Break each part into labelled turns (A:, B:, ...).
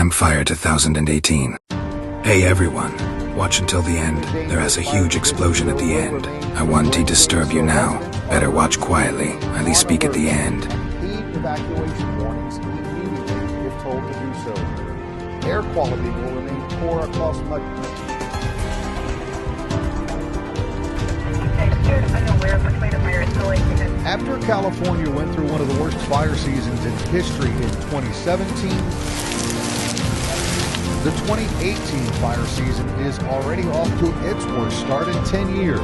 A: Campfire 2018. Hey everyone, watch until the end. There has a huge explosion at the end. I want to disturb you now. Better watch quietly. I least speak at the end.
B: Heed evacuation warnings immediately if told to do so. Air quality will remain poor across much. After California went through one of the worst fire seasons in history in 2017, the 2018 fire season is already off to its worst start in 10 years.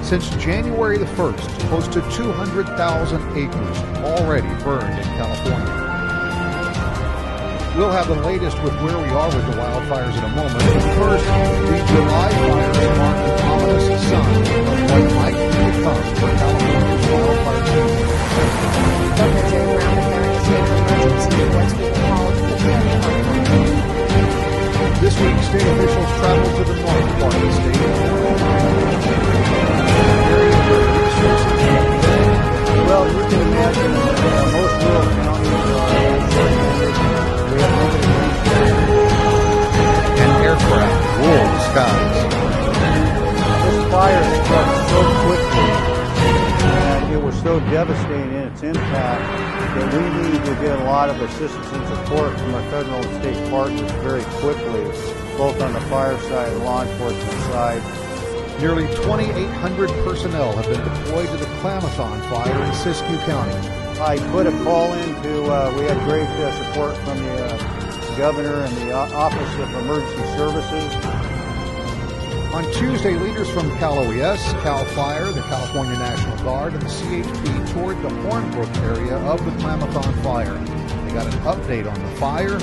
B: Since January the 1st, close to 200,000 acres already burned in California. We'll have the latest with where we are with the wildfires in a moment. But first, the July fires mark the ominous sign of what might become for California's wildfire season.
C: Governors are around declaring a state of emergency in what's being called the California.
B: This week, state officials traveled to the north part of the state.
D: Well, you can imagine most rural counties are short-handed. We have
B: And aircraft rule the skies.
D: This fire struck so quickly, and it was so devastating in its impact that we needed to get a lot of assistance and support from our federal and state partners very quickly, both on the fire side and law enforcement side.
B: Nearly 2,800 personnel have been deployed to the Klamathon fire in Siskiyou County.
D: I put a call in to, we had great support from the governor and the Office of Emergency Services.
B: On Tuesday, leaders from Cal OES, Cal Fire, the California National Guard, and the CHP toured the Hornbrook area of the Klamathon fire. They got an update on the fire.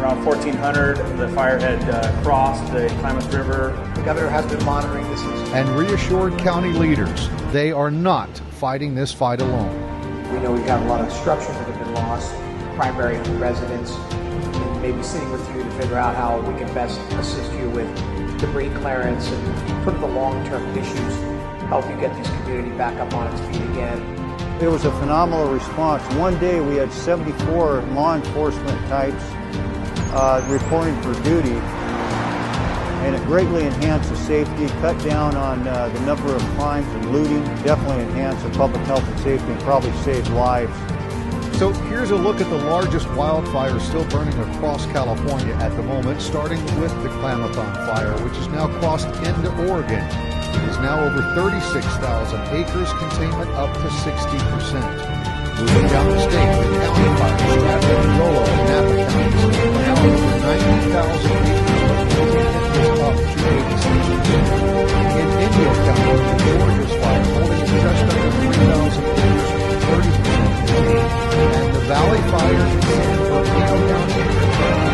E: Around 1400, the fire had crossed the Klamath River.
F: The governor has been monitoring this.
B: And reassured county leaders they are not fighting this fight alone.
F: We know we've got a lot of structures that have been lost, primary residents, and maybe sitting with you to figure out how we can best assist you with debris clearance and sort of the long-term issues, help you get this community back up on its feet again.
D: It was a phenomenal response. One day we had 74 law enforcement types reporting for duty, and it greatly enhanced the safety, cut down on the number of crimes and looting, definitely enhanced the public health and safety, and probably saved lives.
B: So here's a look at the largest wildfire still burning across California at the moment, starting with the Klamathon fire, which has now crossed into Oregon. It is now over 36,000 acres, containment up to 60%. Moving down the state, the county fires, Stratford, Yolo, and Napa counties, are now over 90,000 acres, but containment is up to 86%. In Indio County, the Georgia's fire holding just under 3,000 acres, 30% contained. And the Valley Fire in San Bernardino County